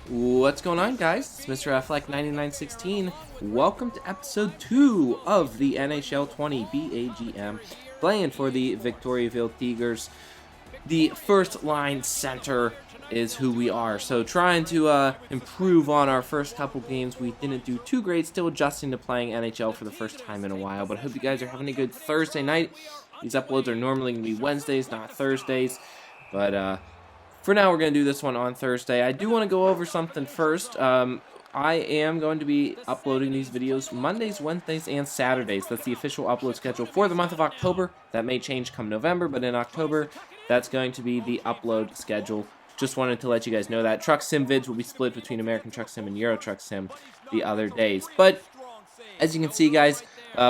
What's going on, guys? It's Mr. Affleck9916. Welcome to episode 2 of the NHL 20 BAGM, playing for the Victoriaville Tigers. The first line center is who we are, so trying to improve on our first couple games. We didn't do too great, still adjusting to playing NHL for the first time in a while, but I hope you guys are having a good Thursday night. These uploads are normally going to be Wednesdays, not Thursdays, but for now, we're going to do this one on Thursday. I do want to go over something first. I am going to be uploading these videos Mondays, Wednesdays, and Saturdays. That's the official upload schedule for the month of October. That may change come November, but in October, that's going to be the upload schedule. Just wanted to let you guys know that. Truck Sim vids will be split between American Truck Sim and Euro Truck Sim the other days. But as you can see, guys,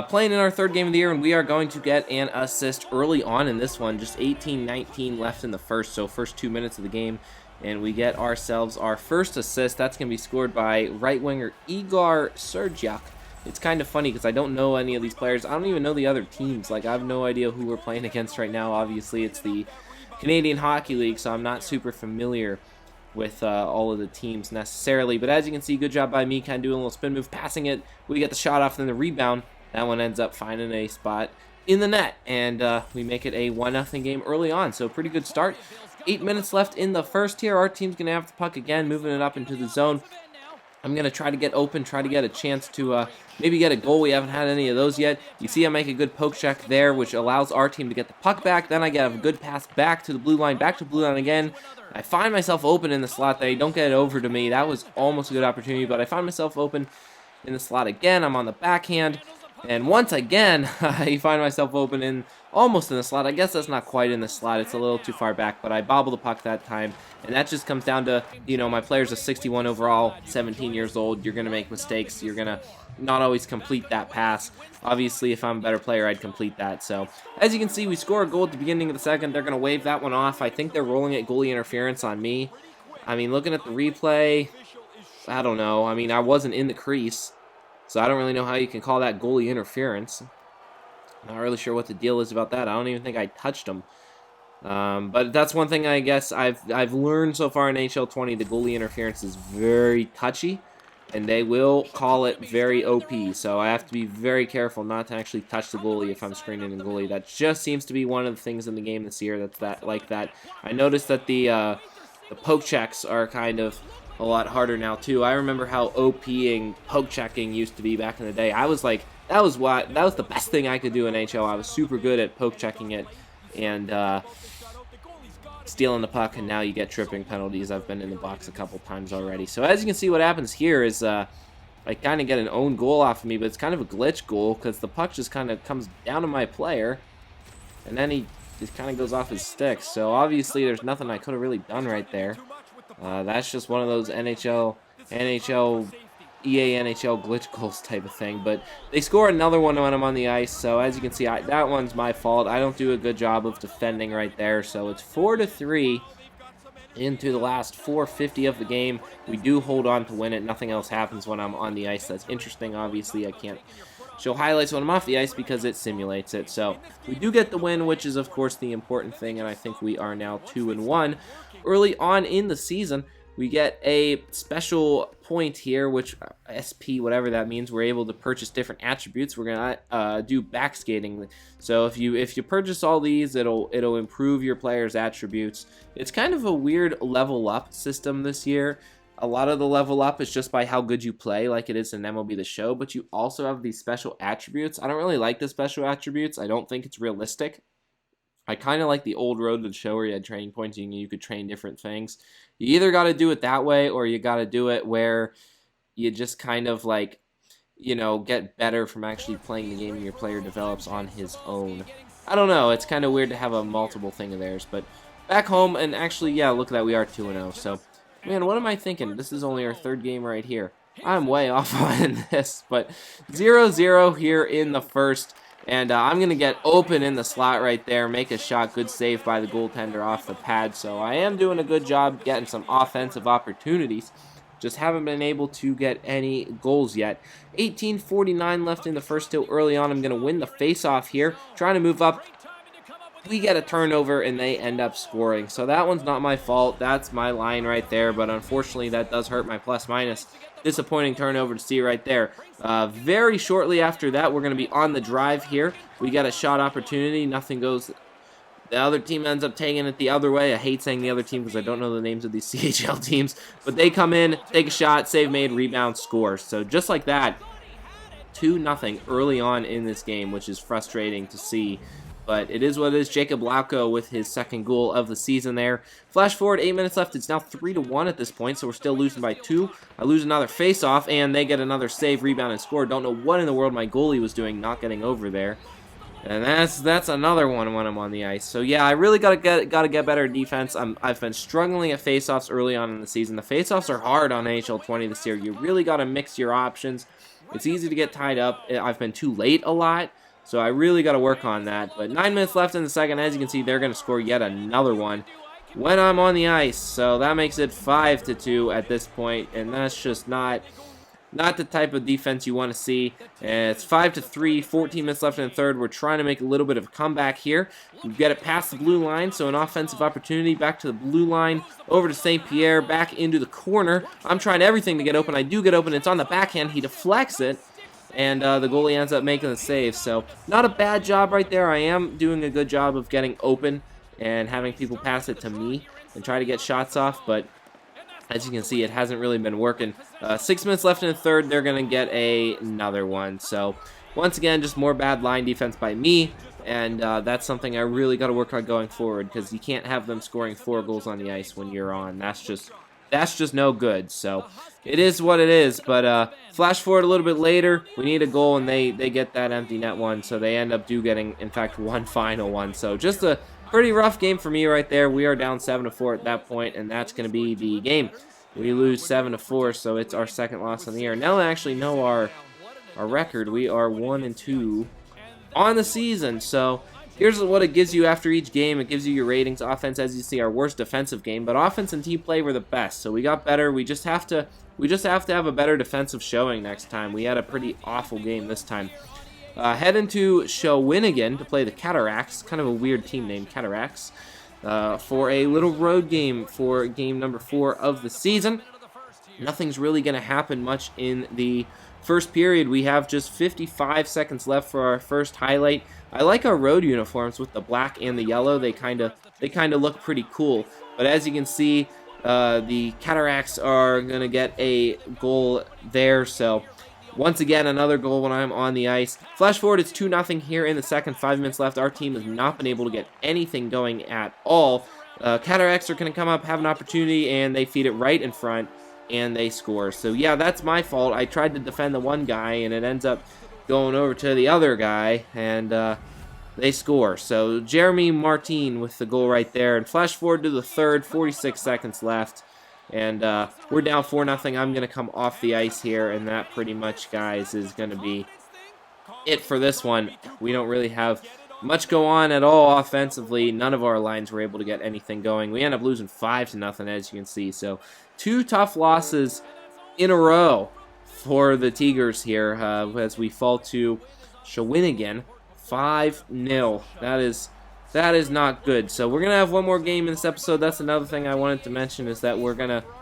playing in our third game of the year, and we are going to get an assist early on in this one. Just 18-19 left in the first, so first 2 minutes of the game, and we get ourselves our first assist. That's going to be scored by right winger Igor Sergiuk. It's kind of funny because I don't know any of these players. I don't even know the other teams. Like, I have no idea who we're playing against right now. Obviously, it's the Canadian Hockey League, so I'm not super familiar with all of the teams necessarily. But as you can see, good job by me, kind of doing a little spin move, passing it. We get the shot off, then the rebound. That one ends up finding a spot in the net, and we make it a 1-0 game early on. So pretty good start. 8 minutes left in the first here. Our team's going to have the puck again, moving it up into the zone. I'm going to try to get open, try to get a chance to maybe get a goal. We haven't had any of those yet. You see I make a good poke check there, which allows our team to get the puck back. Then I get a good pass back to the blue line, back to the blue line again. I find myself open in the slot. They don't get it over to me. That was almost a good opportunity, but I find myself open in the slot again. I'm on the backhand. And once again, I find myself open in almost in the slot. I guess that's not quite in the slot. It's a little too far back, but I bobble the puck that time. And that just comes down to, you know, my player's a 61 overall, 17 years old. You're going to make mistakes. You're going to not always complete that pass. Obviously, if I'm a better player, I'd complete that. So, as you can see, we score a goal at the beginning of the second. They're going to wave that one off. I think they're rolling it goalie interference on me. I mean, looking at the replay, I don't know. I mean, I wasn't in the crease. So I don't really know how you can call that goalie interference. Not really sure what the deal is about that. I don't even think I touched him. But that's one thing I guess I've learned so far in NHL 20. The goalie interference is very touchy, and they will call it very OP. So I have to be very careful not to actually touch the goalie if I'm screening a goalie. That just seems to be one of the things in the game this year that's like that. I noticed that the poke checks are kind of a lot harder now too. I remember how OP-ing poke checking used to be back in the day. I was like, that was the best thing I could do in NHL. I was super good at poke checking it and stealing the puck, and now you get tripping penalties. I've been in the box a couple times already. So as you can see, what happens here is I kind of get an own goal off of me, but it's kind of a glitch goal because the puck just kind of comes down to my player, and then he just kind of goes off his stick. So obviously there's nothing I could have really done right there. That's just one of those EA NHL glitch goals type of thing. But they score another one when I'm on the ice. So as you can see, that one's my fault. I don't do a good job of defending right there. So it's 4-3 into the last 4:50 of the game. We do hold on to win it. Nothing else happens when I'm on the ice. That's interesting. Obviously, I can't show highlights when I'm off the ice because it simulates it. So we do get the win, which is of course the important thing, and I think we are now 2-1. Early on in the season, we get a special point here, which SP, whatever that means. We're able to purchase different attributes. We're gonna do backskating. So if you purchase all these, it'll improve your player's attributes. It's kind of a weird level up system this year. A lot of the level up is just by how good you play, like it is in MLB The Show, but you also have these special attributes. I don't really like the special attributes. I don't think it's realistic. I kind of like the old Road to the Show where you had training points and you could train different things. You either got to do it that way or you got to do it where you just kind of like, you know, get better from actually playing the game and your player develops on his own. I don't know. It's kind of weird to have a multiple thing of theirs, but back home, and actually, yeah, look at that. We are 2-0, so... Man, what am I thinking? This is only our third game right here. I'm way off on this, but 0-0 here in the first, and I'm going to get open in the slot right there, make a shot, good save by the goaltender off the pad, so I am doing a good job getting some offensive opportunities. Just haven't been able to get any goals yet. 18:49 left in the first, still early on. I'm going to win the face-off here, trying to move up we get a turnover and they end up scoring. So that one's not my fault. That's my line right there, but unfortunately that does hurt my plus minus. Disappointing turnover to see right there. Very shortly after that, we're going to be on the drive here. We got a shot opportunity. Nothing goes. The other team ends up taking it the other way. I hate saying the other team because I don't know the names of these CHL teams. But they come in, take a shot, save made, rebound, score. So just like that, 2-0 early on in this game, which is frustrating to see. But it is what it is. Jacob Lauko with his second goal of the season there. Flash forward, 8 minutes left. It's now 3-1 at this point, so we're still losing by 2. I lose another face-off, and they get another save, rebound, and score. Don't know what in the world my goalie was doing not getting over there. And that's another one when I'm on the ice. So yeah, I really gotta get better at defense. I've been struggling at faceoffs early on in the season. The faceoffs are hard on NHL 20 this year. You really gotta mix your options. It's easy to get tied up. I've been too late a lot, so I really gotta work on that. But 9 minutes left in the second. As you can see, they're gonna score yet another one when I'm on the ice. So that makes it 5-2 at this point, and that's just not the type of defense you want to see. And it's 5-3, 14 minutes left in the third. We're trying to make a little bit of a comeback here. We get it past the blue line, so an offensive opportunity. Back to the blue line, over to St. Pierre, back into the corner. I'm trying everything to get open. I do get open. It's on the backhand. He deflects it, and the goalie ends up making the save. So not a bad job right there. I am doing a good job of getting open and having people pass it to me and try to get shots off, but as you can see, it hasn't really been working. 6 minutes left in the third. They're going to get another one. So, once again, just more bad line defense by me. And that's something I really got to work on going forward, because you can't have them scoring 4 goals on the ice when you're on. That's just no good. So, it is what it is. But flash forward a little bit later. We need a goal, and they get that empty net one. So, they end up getting, in fact, one final one. So, just a pretty rough game for me right there. We are down 7-4 at that point, and that's going to be the game. We lose 7-4, so it's our second loss on the year. Now I actually know our record. We are 1-2 on the season. So here's what it gives you after each game. It gives you your ratings. Offense, as you see, our worst defensive game, but offense and team play were the best. So we got better. We just have to have a better defensive showing next time. We had a pretty awful game this time. Heading to Shawinigan to play the Cataracts. Kind of a weird team name, Cataracts. For a little road game for game number 4 of the season. Nothing's really going to happen much in the first period. We have just 55 seconds left for our first highlight. I like our road uniforms with the black and the yellow. They kind of look pretty cool. But as you can see, the Cataracts are going to get a goal there. So once again, another goal when I'm on the ice. Flash forward, it's 2-0 here in the second. 5 minutes left. Our team has not been able to get anything going at all. Cataracts are going to come up, have an opportunity, and they feed it right in front, and they score. So, yeah, that's my fault. I tried to defend the one guy, and it ends up going over to the other guy, and they score. So, Jeremy Martin with the goal right there. And flash forward to the third, 46 seconds left. And we're down 4-0. I'm going to come off the ice here, and that pretty much, guys, is going to be it for this one. We don't really have much go on at all offensively. None of our lines were able to get anything going. We end up losing 5-0, as you can see. So 2 tough losses in a row for the Tigers here as we fall to Shawinigan 5-0. That is not good. So we're going to have one more game in this episode. That's another thing I wanted to mention, is that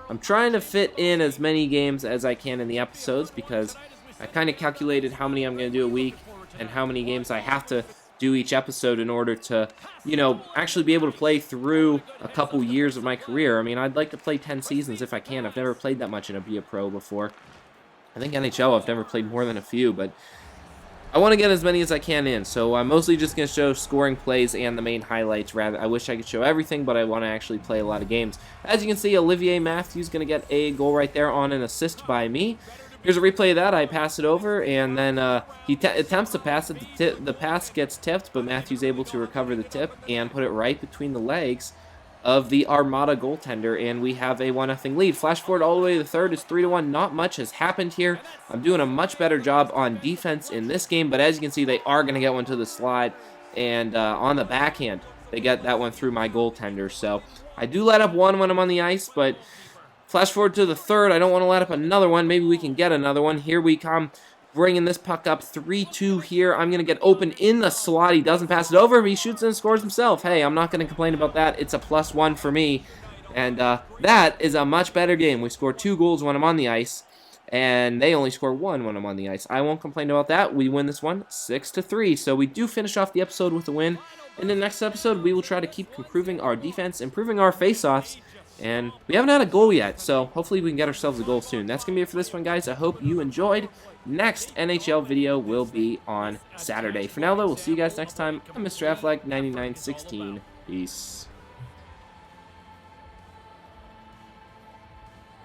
I'm trying to fit in as many games as I can in the episodes, because I kind of calculated how many I'm going to do a week and how many games I have to do each episode in order to, actually be able to play through a couple years of my career. I mean, I'd like to play 10 seasons if I can. I've never played that much in Be a Pro before. I think NHL, I've never played more than a few, but I want to get as many as I can in, so I'm mostly just going to show scoring plays and the main highlights. Rather, I wish I could show everything, but I want to actually play a lot of games. As you can see, Olivier Matthews going to get a goal right there on an assist by me. Here's a replay of that. I pass it over, and then he attempts to pass it. The pass gets tipped, but Matthews able to recover the tip and put it right between the legs of the Armada goaltender, and we have a 1-0 lead. Flash forward all the way to the third. It's 3-1. Not much has happened here. I'm doing a much better job on defense in this game, but as you can see, they are going to get one to the slide, and on the backhand, they get that one through my goaltender. So I do let up one when I'm on the ice, but flash forward to the third. I don't want to let up another one. Maybe we can get another one. Here we come. bringing this puck up 3-2 here. I'm going to get open in the slot. He doesn't pass it over. He shoots and scores himself. Hey, I'm not going to complain about that. It's a +1 for me. And that is a much better game. We score 2 goals when I'm on the ice, and they only score 1 when I'm on the ice. I won't complain about that. We win this one 6-3. So we do finish off the episode with a win. In the next episode, we will try to keep improving our defense, improving our face-offs, and we haven't had a goal yet, so hopefully we can get ourselves a goal soon. That's going to be it for this one, guys. I hope you enjoyed. Next NHL video will be on Saturday. For now, though, we'll see you guys next time. I'm Mr. Affleck, 9916. Peace.